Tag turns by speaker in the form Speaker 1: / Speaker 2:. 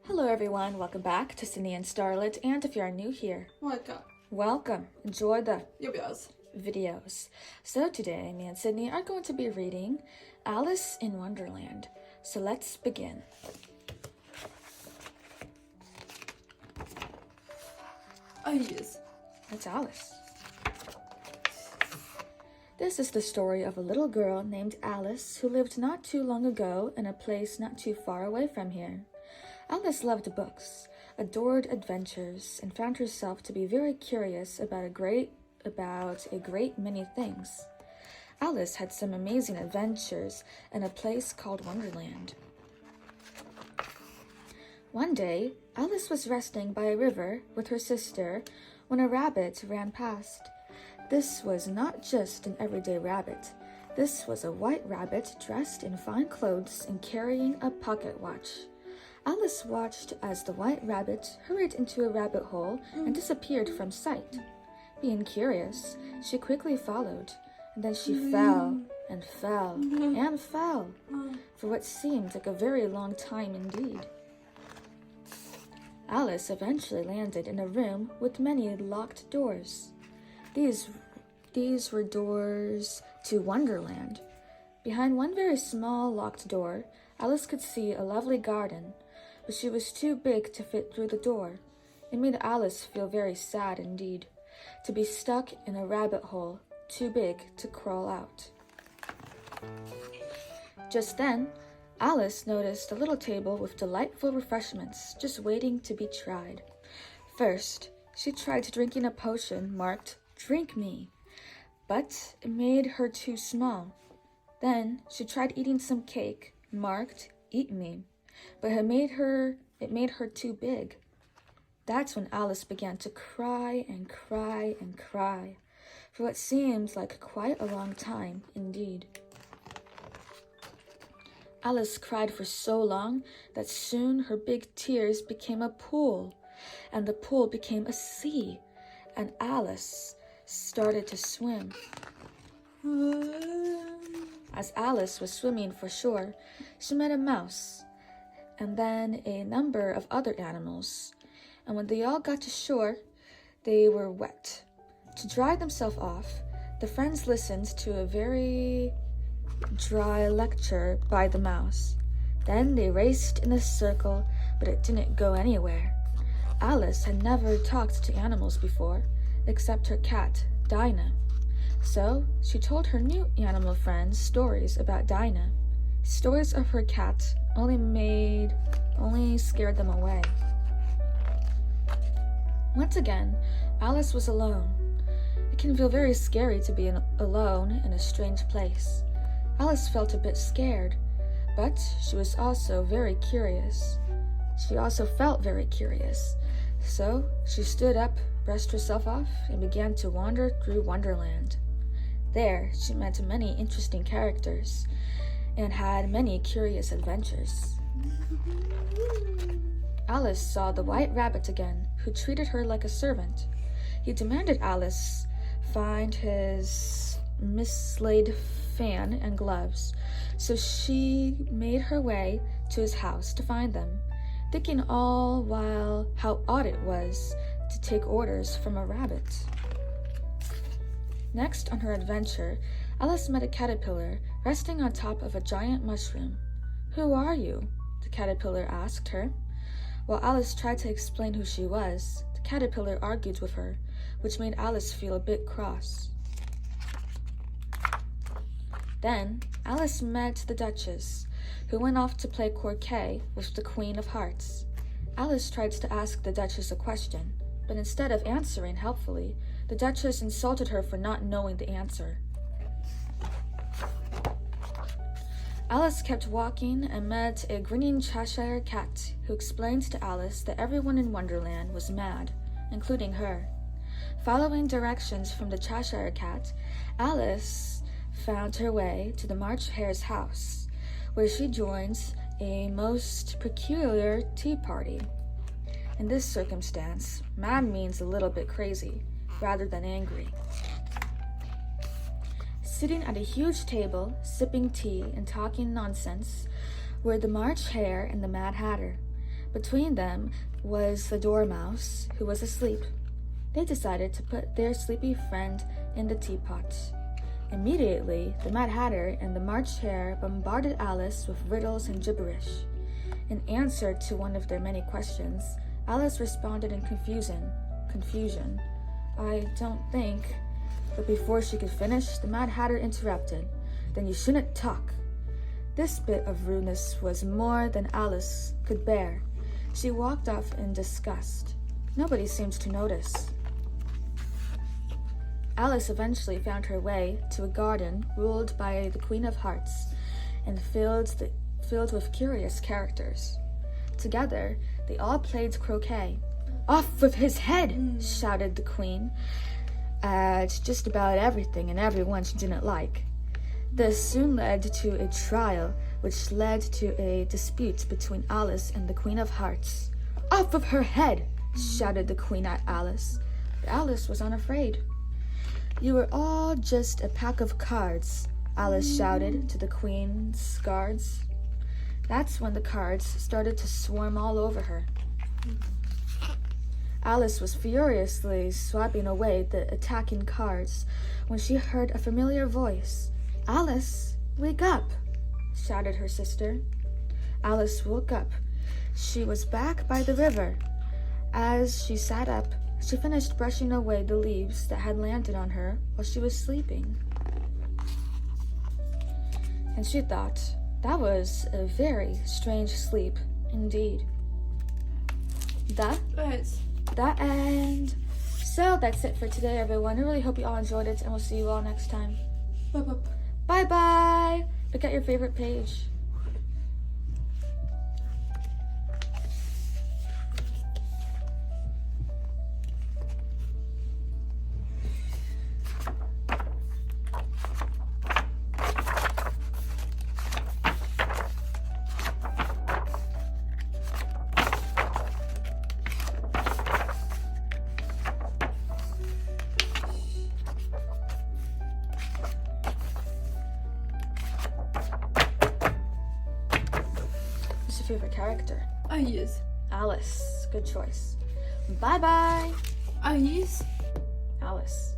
Speaker 1: Hello everyone, welcome back to Sydney and Starlet, and if you are new here, welcome. Enjoy the videos. So today, me and Sydney are going to be reading Alice in Wonderland. So let's begin.
Speaker 2: Oh yes.
Speaker 1: That's Alice. This is the story of a little girl named Alice who lived not too long ago in a place not too far away from here. Alice loved books, adored adventures, and found herself to be very curious about a great many things. Alice had some amazing adventures in a place called Wonderland. One day, Alice was resting by a river with her sister when a rabbit ran past. This was not just an everyday rabbit. This was a white rabbit dressed in fine clothes and carrying a pocket watch. Alice watched as the white rabbit hurried into a rabbit hole and disappeared from sight. Being curious, she quickly followed, and then she fell and fell and fell for what seemed like a very long time indeed. Alice eventually landed in a room with many locked doors. These were doors to Wonderland. Behind one very small locked door, Alice could see a lovely garden, but she was too big to fit through the door. It made Alice feel very sad indeed, to be stuck in a rabbit hole too big to crawl out. Just then, Alice noticed a little table with delightful refreshments just waiting to be tried. First, she tried drinking a potion marked "Drink Me," but it made her too small. Then she tried eating some cake marked "Eat Me," but it made her too big. That's when Alice began to cry and cry and cry, for what seemed like quite a long time indeed. Alice cried for so long that soon her big tears became a pool, and the pool became a sea, and Alice started to swim. As Alice was swimming for shore, she met a mouse, and then a number of other animals, and when they all got to shore, they were wet. To dry themselves off, the friends listened to a very dry lecture by the mouse. Then they raced in a circle, but it didn't go anywhere. Alice had never talked to animals before, except her cat, Dinah. So she told her new animal friends stories about Dinah. Stories of her cat only scared them away. Once again, Alice was alone. It can feel very scary to be alone in a strange place. Alice felt a bit scared, but she was also very curious. She also felt very curious. So she stood up, brushed herself off, and began to wander through Wonderland. There, she met many interesting characters and had many curious adventures. Alice saw the white rabbit again, who treated her like a servant. He demanded Alice find his mislaid fan and gloves, so she made her way to his house to find them, thinking all while how odd it was to take orders from a rabbit. Next on her adventure, Alice met a caterpillar resting on top of a giant mushroom. "Who are you?" the caterpillar asked her. While Alice tried to explain who she was, the caterpillar argued with her, which made Alice feel a bit cross. Then Alice met the Duchess, who went off to play croquet with the Queen of Hearts. Alice tried to ask the Duchess a question, but instead of answering helpfully, the Duchess insulted her for not knowing the answer. Alice kept walking and met a grinning Cheshire cat who explained to Alice that everyone in Wonderland was mad, including her. Following directions from the Cheshire cat, Alice found her way to the March Hare's house, where she joins a most peculiar tea party. In this circumstance, mad means a little bit crazy, rather than angry. Sitting at a huge table, sipping tea and talking nonsense, were the March Hare and the Mad Hatter. Between them was the Dormouse, who was asleep. They decided to put their sleepy friend in the teapot. Immediately, the Mad Hatter and the March Hare bombarded Alice with riddles and gibberish. In answer to one of their many questions, Alice responded in confusion. "I don't think..." But before she could finish, the Mad Hatter interrupted. "Then you shouldn't talk." This bit of rudeness was more than Alice could bear. She walked off in disgust. Nobody seemed to notice. Alice eventually found her way to a garden ruled by the Queen of Hearts and filled with curious characters. Together, they all played croquet. "Off with his head!" shouted the Queen at just about everything and everyone she didn't like. This soon led to a trial, which led to a dispute between Alice and the Queen of Hearts. "Off with her head!" shouted the Queen at Alice. But Alice was unafraid. "You were all just a pack of cards," Alice shouted to the Queen's guards. That's when the cards started to swarm all over her. Alice was furiously swiping away the attacking cards when she heard a familiar voice. "Alice, wake up!" shouted her sister. Alice woke up. She was back by the river. As she sat up, she finished brushing away the leaves that had landed on her while she was sleeping. And she thought, that was a very strange sleep indeed. The end. So that's it for today, everyone. I really hope you all enjoyed it, and we'll see you all next time. Bye-bye. Pick out your favorite page. What's your favorite character?
Speaker 2: Yes.
Speaker 1: Alice. Good choice. Bye-bye.
Speaker 2: Yes.
Speaker 1: Alice.